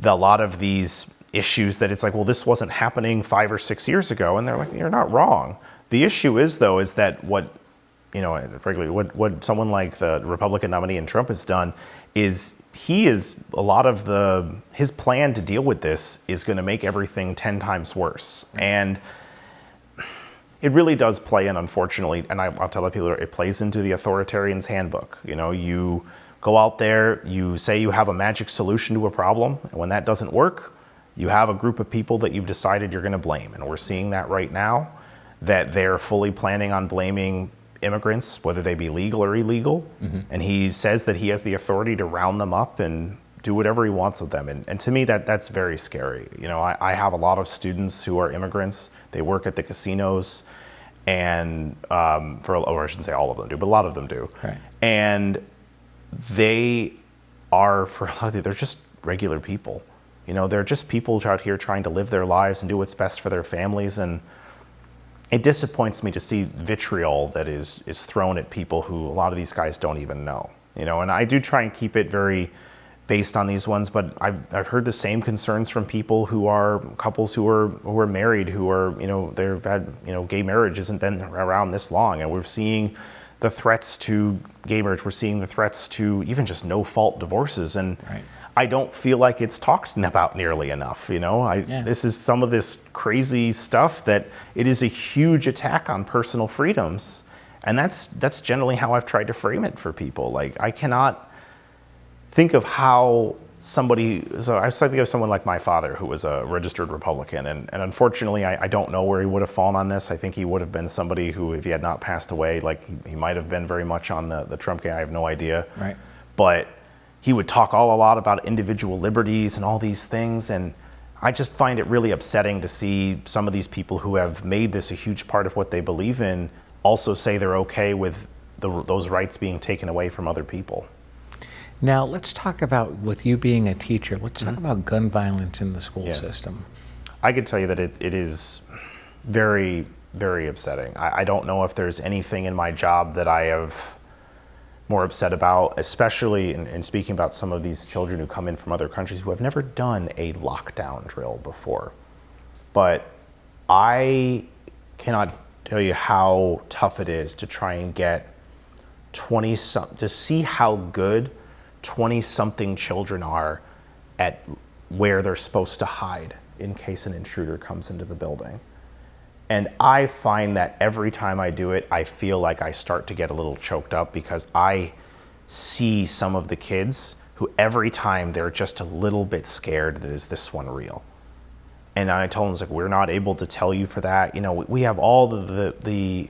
a lot of these issues that it's like, well, this wasn't happening 5 or 6 years ago, and they're like, you're not wrong. The issue is, though, is that frankly, what someone like the Republican nominee and Trump has done is his plan to deal with this is going to make everything 10 times worse. And it really does play in, unfortunately, and I'll tell the people, it plays into the authoritarian's handbook. You go out there, you say you have a magic solution to a problem, and when that doesn't work, you have a group of people that you've decided you're going to blame. And we're seeing that right now, that they're fully planning on blaming immigrants, whether they be legal or illegal. Mm-hmm. And he says that he has the authority to round them up and do whatever he wants with them. And to me, that's very scary. I have a lot of students who are immigrants. They work at the casinos, and or I shouldn't say all of them do, but a lot of them do. Right. And they are, for a lot of them, they're just regular people. They're just people out here trying to live their lives and do what's best for their families. And it disappoints me to see vitriol that is thrown at people who a lot of these guys don't even know. And I do try and keep it very based on these ones, but I've heard the same concerns from people who are couples who are married, who are they've had gay marriage hasn't been around this long, and we're seeing the threats to gay marriage. We're seeing the threats to even just no fault divorces, and right. I don't feel like it's talked about nearly enough. This is some of this crazy stuff that it is a huge attack on personal freedoms, and that's generally how I've tried to frame it for people. Like, I cannot think of how somebody, so I was thinking of someone like my father, who was a registered Republican, and unfortunately I don't know where he would have fallen on this. I think he would have been somebody who, if he had not passed away, like he might have been very much on the Trump guy. I have no idea. Right. But he would talk a lot about individual liberties and all these things, and I just find it really upsetting to see some of these people who have made this a huge part of what they believe in also say they're okay with those rights being taken away from other people. Now, let's talk about, with you being a teacher, let's talk about gun violence in the school system. I could tell you that it is very, very upsetting. I don't know if there's anything in my job that I have more upset about, especially in speaking about some of these children who come in from other countries who have never done a lockdown drill before. But I cannot tell you how tough it is to try and get to see how good 20-something children are at where they're supposed to hide in case an intruder comes into the building. And I find that every time I do it, I feel like I start to get a little choked up, because I see some of the kids who every time they're just a little bit scared that, is this one real? And I told them, it's like, we're not able to tell you for that. We have all the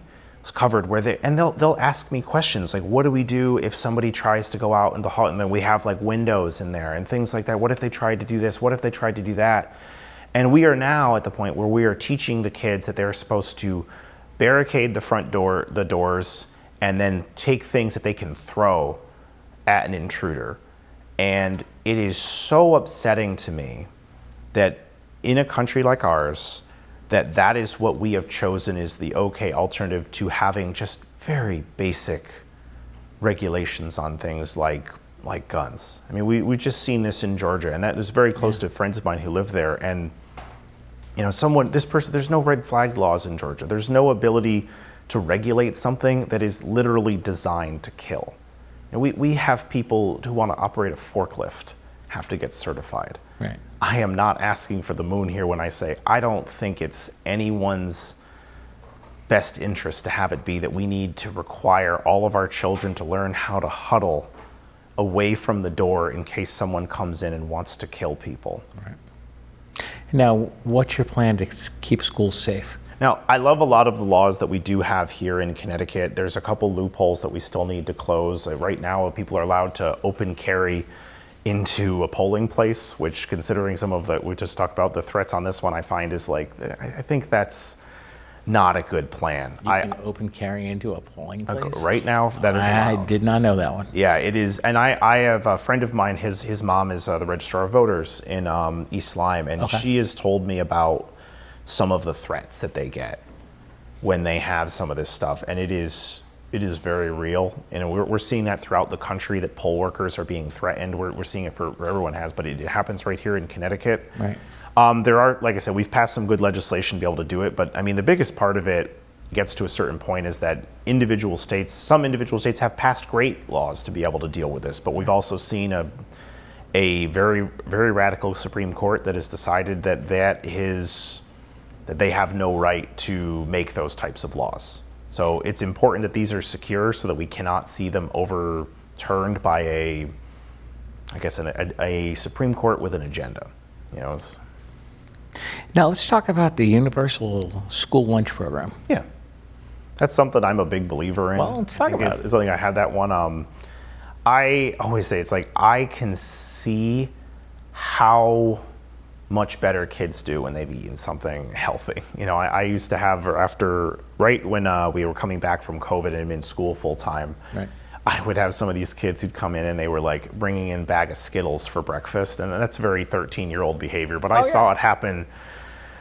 covered where they'll ask me questions like, what do we do if somebody tries to go out in the hall? And then we have like windows in there and things like that. What if they tried to do this? What if they tried to do that? And we are now at the point where we are teaching the kids that they're supposed to barricade the doors, and then take things that they can throw at an intruder. And it is so upsetting to me that in a country like ours, that is what we have chosen is the okay alternative to having just very basic regulations on things like guns. I mean, we've just seen this in Georgia, and that was very close to friends of mine who live there. And there's no red flag laws in Georgia. There's no ability to regulate something that is literally designed to kill. And we have people who want to operate a forklift have to get certified. Right. I am not asking for the moon here when I say I don't think it's anyone's best interest to have it be that we need to require all of our children to learn how to huddle away from the door in case someone comes in and wants to kill people. Right. Now, what's your plan to keep schools safe? Now, I love a lot of the laws that we do have here in Connecticut. There's a couple loopholes that we still need to close. Right now, people are allowed to open carry into a polling place, which, considering some of we just talked about the threats on this one, I find is I think that's not a good plan. You can open carry into a polling place? Right now, that is allowed. I did not know that one. Yeah, it is. And I have a friend of mine, his mom is the registrar of voters in East Lyme, and she has told me about some of the threats that they get when they have some of this stuff. And it is very real. And we're seeing that throughout the country, that poll workers are being threatened. We're seeing it for everyone has, but it happens right here in Connecticut. Right. There are, like I said, we've passed some good legislation to be able to do it, but I mean, the biggest part of it gets to a certain point is that some individual states have passed great laws to be able to deal with this, but we've also seen a very, very radical Supreme Court that has decided that they have no right to make those types of laws. So it's important that these are secure so that we cannot see them overturned by a Supreme Court with an agenda. Now let's talk about the universal school lunch program. Yeah, that's something I'm a big believer in. Well, let's talk about it. It's something I had that one. I always say it's like I can see how much better kids do when they've eaten something healthy. I used to have right when we were coming back from COVID and in school full time. Right. I would have some of these kids who'd come in and they were like bringing in a bag of Skittles for breakfast, and that's very 13-year-old behavior. But I saw it happen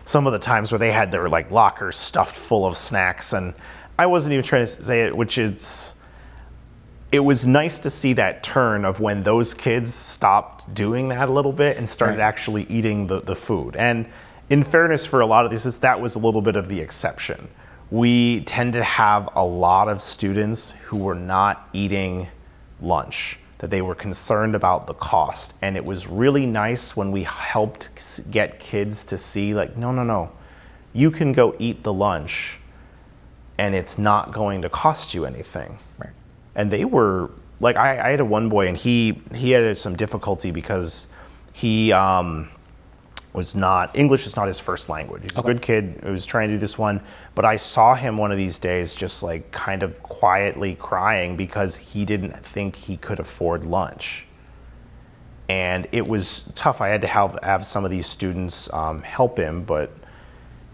some of the times where they had their like lockers stuffed full of snacks, and I wasn't even trying to say it, it was nice to see that turn of when those kids stopped doing that a little bit and started actually eating the food. And in fairness, for a lot of these, that was a little bit of the exception. We tend to have a lot of students who were not eating lunch, that they were concerned about the cost. And it was really nice when we helped get kids to see like, no, you can go eat the lunch and it's not going to cost you anything. Right. And they were like, I had one boy and he had some difficulty because he English is not his first language. He's a good kid who was trying to do this one, but I saw him one of these days just like kind of quietly crying because he didn't think he could afford lunch. And it was tough. I had to have some of these students help him, but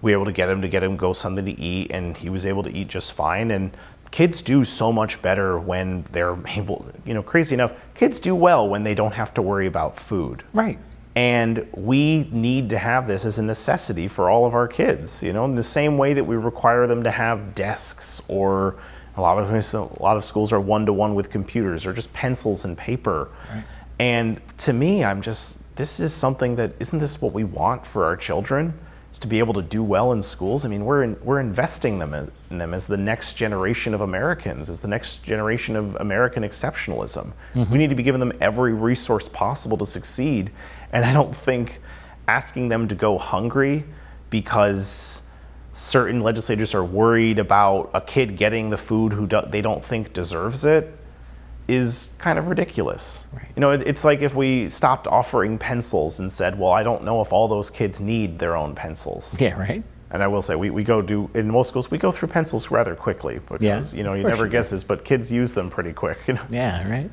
we were able to get him go something to eat, and he was able to eat just fine. And kids do so much better when they're able, crazy enough, kids do well when they don't have to worry about food. Right. And we need to have this as a necessity for all of our kids, in the same way that we require them to have desks, or a lot of schools are one-to-one with computers or just pencils and paper. Right. And to me, this is something isn't this what we want for our children? Is to be able to do well in schools. I mean, we're investing in them as the next generation of Americans, as the next generation of American exceptionalism. Mm-hmm. We need to be giving them every resource possible to succeed. And I don't think asking them to go hungry because certain legislators are worried about a kid getting the food they don't think deserves it is kind of ridiculous. Right. It's like if we stopped offering pencils and said, well, I don't know if all those kids need their own pencils. Yeah, right. And I will say, in most schools, we go through pencils rather quickly because, you never guess this, but kids use them pretty quick. Yeah, right.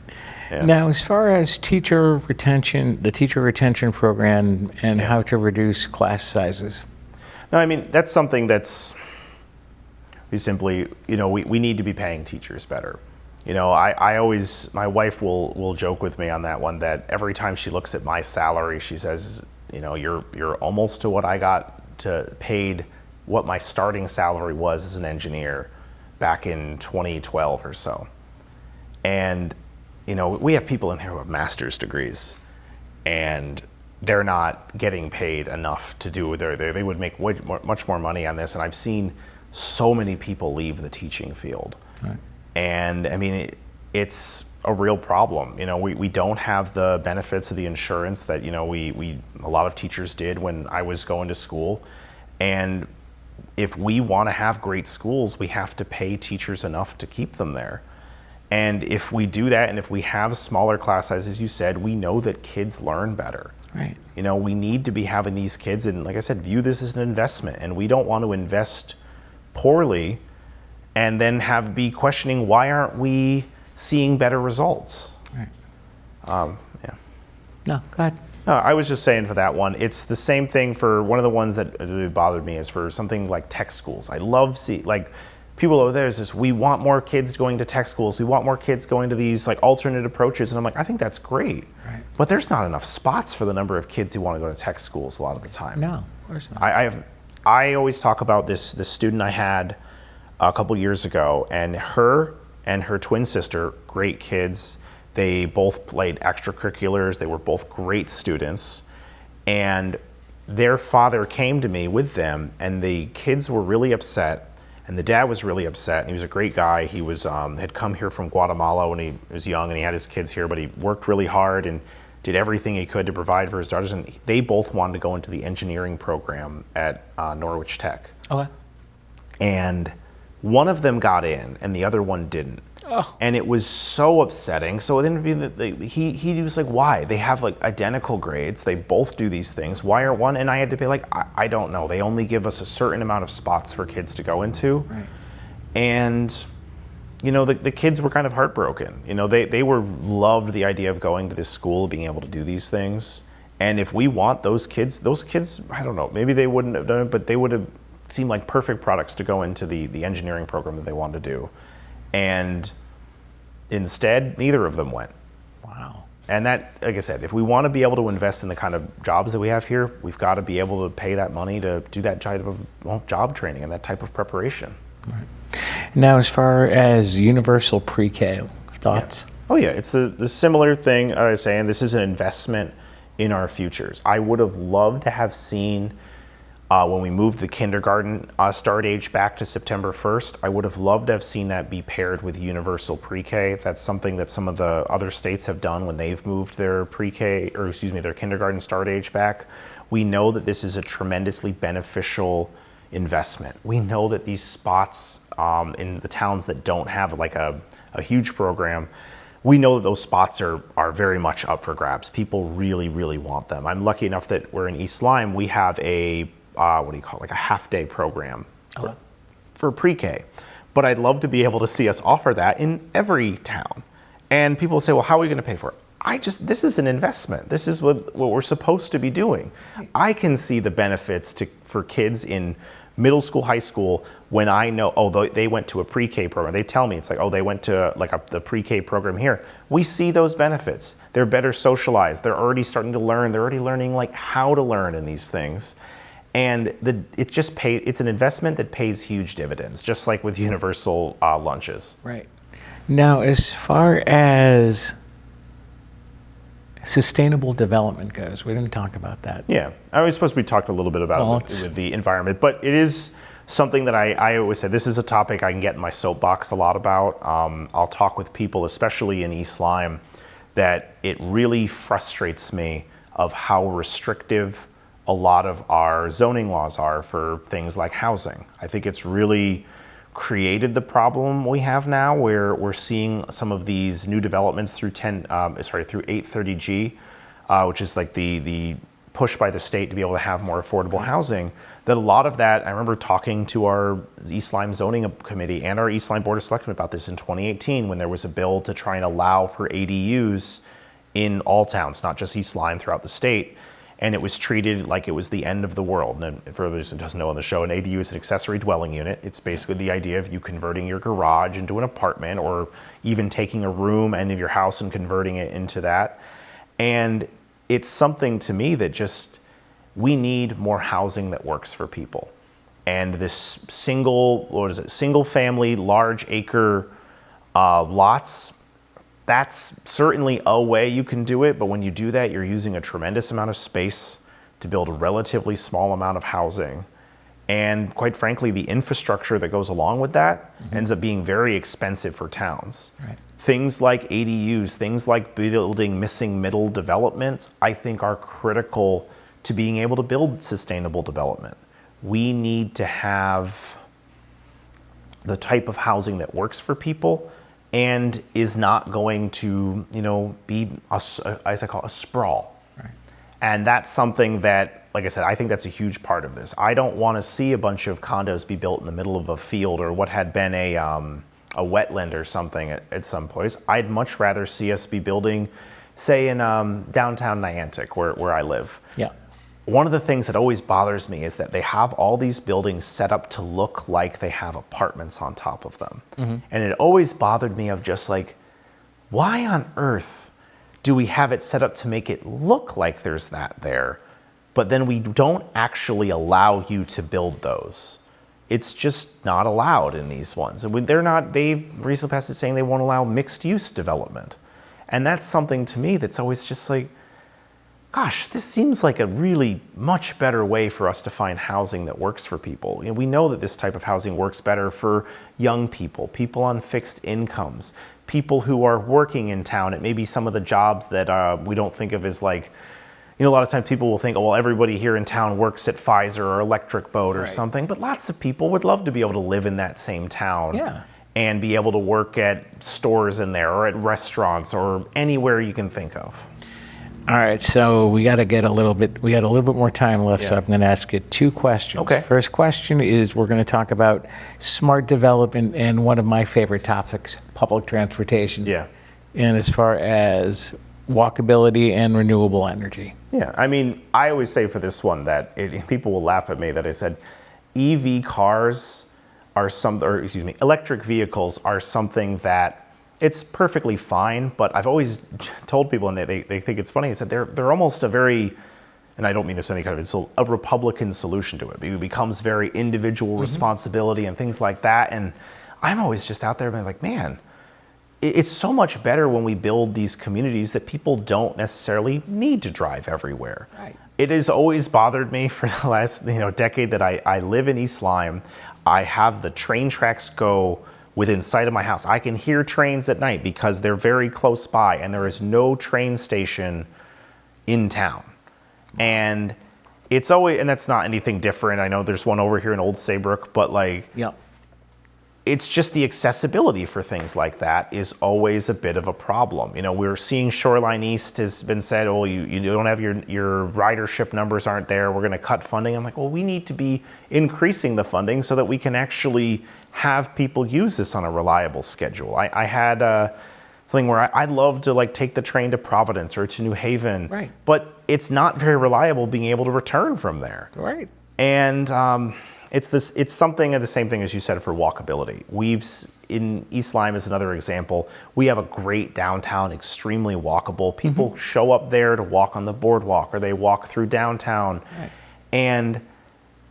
Yeah. Now, as far as the teacher retention program and how to reduce class sizes. No, I mean, that's something we simply, we need to be paying teachers better. My wife will joke with me on that one, that every time she looks at my salary, she says, you're almost to what I got paid, what my starting salary was as an engineer back in 2012 or so. And, we have people in here who have master's degrees, and they're not getting paid enough to do they would make much more money on this. And I've seen so many people leave the teaching field. Right. And I mean, it's a real problem. We don't have the benefits of the insurance that, a lot of teachers did when I was going to school. And if we want to have great schools, we have to pay teachers enough to keep them there. And if we do that, and if we have smaller class sizes, as you said, we know that kids learn better. Right. We need to be having these kids, and like I said, view this as an investment. And we don't want to invest poorly and then be questioning, why aren't we seeing better results? Right. Yeah. No, go ahead. No, I was just saying for that one, it's the same thing for one of the ones that really bothered me is for something like tech schools. I love people over there is this, we want more kids going to tech schools. We want more kids going to these alternate approaches. And I'm like, I think that's great. Right. But there's not enough spots for the number of kids who want to go to tech schools a lot of the time. No, of course not. I always talk about this student I had a couple years ago, and her twin sister, great kids. They both played extracurriculars. They were both great students. And their father came to me with them, and the kids were really upset. And the dad was really upset, and he was a great guy. He was had come here from Guatemala when he was young, and he had his kids here, but he worked really hard and did everything he could to provide for his daughters. And they both wanted to go into the engineering program at Norwich Tech. Okay. And one of them got in, and the other one didn't. Oh. And it was so upsetting. So it ended up being that he was like, why? They have like identical grades. They both do these things. Why are one? And I had to be like, I don't know. They only give us a certain amount of spots for kids to go into. Right. And, you know, the kids were kind of heartbroken. You know, they loved the idea of going to this school, being able to do these things. And if we want those kids, I don't know, maybe they wouldn't have done it, but they would have seemed like perfect products to go into the engineering program that they wanted to do. And instead, neither of them went. Wow. And that, like I said, if we want to be able to invest in the kind of jobs that we have here, we've got to be able to pay that money to do that type of job training and that type of preparation. Right. Now, as far as universal pre-K, thoughts? Yeah. Oh yeah, it's the similar thing I was saying. This is an investment in our futures. I would have loved to have seen when we moved the kindergarten start age back to September 1st, I would have loved to have seen that be paired with universal pre-K. That's something that some of the other states have done when they've moved their pre-K, or excuse me, their kindergarten start age back. We know that this is a tremendously beneficial investment. We know that these spots in the towns that don't have like a huge program, we know that those spots are very much up for grabs. People really, really want them. I'm lucky enough that we're in East Lyme. We have a like a half-day program for pre-K. But I'd love to be able to see us offer that in every town. And people say, well, how are we going to pay for it? This is an investment. This is what we're supposed to be doing. I can see the benefits for kids in middle school, high school, when I know, oh, they went to a pre-K program. They tell me, it's like, oh, they went to the pre-K program here. We see those benefits. They're better socialized. They're already starting to learn. They're already learning like how to learn in these things. And it's an investment that pays huge dividends, just like with universal lunches. Right. Now, as far as sustainable development goes, we didn't talk about that. Yeah, I was supposed to be talked a little bit about with the environment, but it is something that I always say, this is a topic I can get in my soapbox a lot about. I'll talk with people, especially in East Lyme, that it really frustrates me of how restrictive a lot of our zoning laws are for things like housing. I think it's really created the problem we have now, where we're seeing some of these new developments through 830G, which is like the push by the state to be able to have more affordable housing. That a lot of that, I remember talking to our East Lyme zoning committee and our East Lyme Board of Selectmen about this in 2018, when there was a bill to try and allow for ADUs in all towns, not just East Lyme, throughout the state. And it was treated like it was the end of the world. And for those who doesn't know on the show, an ADU is an accessory dwelling unit. It's basically the idea of you converting your garage into an apartment, or even taking a room end of your house and converting it into that. And it's something to me that we need more housing that works for people. And this single family, large acre lots, that's certainly a way you can do it, but when you do that, you're using a tremendous amount of space to build a relatively small amount of housing. And quite frankly, the infrastructure that goes along with that ends up being very expensive for towns. Right. Things like ADUs, things like building missing middle developments, I think are critical to being able to build sustainable development. We need to have the type of housing that works for people and is not going to, be, as I call it, a sprawl. Right. And that's something that, like I said, I think that's a huge part of this. I don't want to see a bunch of condos be built in the middle of a field or what had been a wetland or something at some place. I'd much rather see us be building, say, in downtown Niantic, where I live. Yeah. One of the things that always bothers me is that they have all these buildings set up to look like they have apartments on top of them. Mm-hmm. And it always bothered me of just like, why on earth do we have it set up to make it look like there's that there, but then we don't actually allow you to build those? It's just not allowed in these ones. And they've recently passed it saying they won't allow mixed use development. And that's something to me that's always just like, gosh, this seems like a really much better way for us to find housing that works for people. You know, we know that this type of housing works better for young people, people on fixed incomes, people who are working in town at maybe some of the jobs that we don't think of as like, you know, a lot of times people will think, oh, well, everybody here in town works at Pfizer or Electric Boat or something, but lots of people would love to be able to live in that same town. Yeah. And be able to work at stores in there or at restaurants or anywhere you can think of. All right, so we got a little bit more time left, so I'm going to ask you 2 questions. Okay. First question is, we're going to talk about smart development and one of my favorite topics, public transportation. Yeah. And as far as walkability and renewable energy. Yeah, I mean, I always say for this one that people will laugh at me that I said EV cars are electric vehicles are something that it's perfectly fine, but I've always told people, and they think it's funny, I said they're almost a very, and I don't mean this in any kind of insult, a Republican solution to it. It becomes very individual responsibility and things like that, and I'm always just out there being like, man, it's so much better when we build these communities that people don't necessarily need to drive everywhere. Right. It has always bothered me for the last decade that I live in East Lyme. I have the train tracks go within sight of my house. I can hear trains at night because they're very close by, and there is no train station in town. And it's always, and that's not anything different. I know there's one over here in Old Saybrook, but like, Yep. it's just the accessibility for things like that is always a bit of a problem. You know, we're seeing Shoreline East has been said, oh, you don't have your ridership numbers aren't there, we're going to cut funding. I'm like, well, we need to be increasing the funding so that we can actually have people use this on a reliable schedule. I had something where I'd love to like take the train to Providence or to New Haven, right, but it's not very reliable being able to return from there. Right. And it's something of the same thing as you said for walkability. In East Lyme is another example. We have a great downtown, extremely walkable. People show up there to walk on the boardwalk or they walk through downtown. Right. And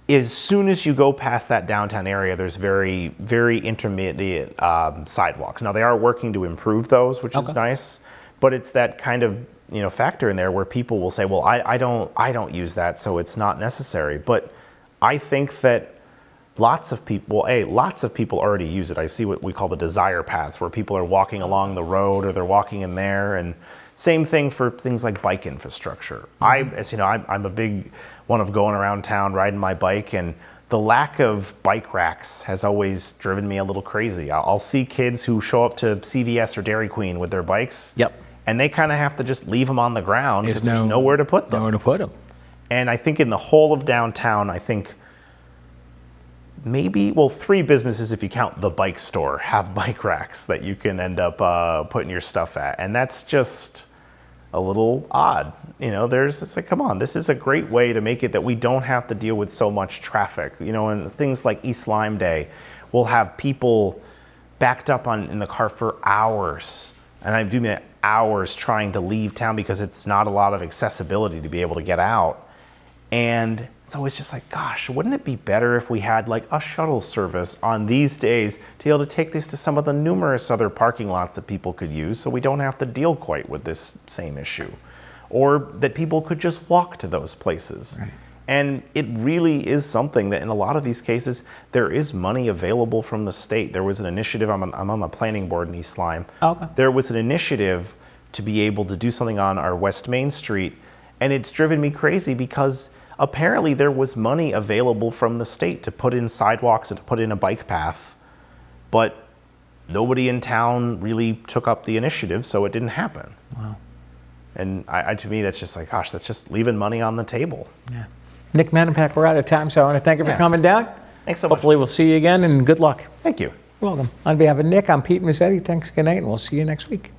as soon as you go past that downtown area, there's very, very intermediate sidewalks. Now they are working to improve those, which is nice, but it's that kind of factor in there where people will say, well, I don't use that, so it's not necessary. But I think that lots of people already use it. I see what we call the desire paths, where people are walking along the road or they're walking in there. And same thing for things like bike infrastructure. As you know, I'm a big one of going around town riding my bike, and the lack of bike racks has always driven me a little crazy. I'll see kids who show up to CVS or Dairy Queen with their bikes. Yep. And they kind of have to just leave them on the ground because there's nowhere to put them. And I think in the whole of downtown, I think maybe, 3 businesses, if you count the bike store, have bike racks that you can end up putting your stuff at. And that's just a little odd. It's like, come on, this is a great way to make it that we don't have to deal with so much traffic. And things like East Lyme Day, we'll have people backed up in the car for hours. And I do mean hours trying to leave town because it's not a lot of accessibility to be able to get out. And it's always just like, gosh, wouldn't it be better if we had like a shuttle service on these days to be able to take these to some of the numerous other parking lots that people could use so we don't have to deal quite with this same issue? Or that people could just walk to those places. Right. And it really is something that in a lot of these cases, there is money available from the state. There was an initiative, I'm on the planning board in East Lyme. Okay. There was an initiative to be able to do something on our West Main Street, and it's driven me crazy because apparently there was money available from the state to put in sidewalks and to put in a bike path, but nobody in town really took up the initiative, so it didn't happen. Wow. And to me, that's just like, gosh, that's just leaving money on the table. Yeah. Nick Menapace, we're out of time, so I want to thank you for coming down. Thanks so much. Hopefully we'll see you again, and good luck. Thank you. You're welcome. On behalf of Nick, I'm Pete Mezzetti. Thanks, good night, and we'll see you next week.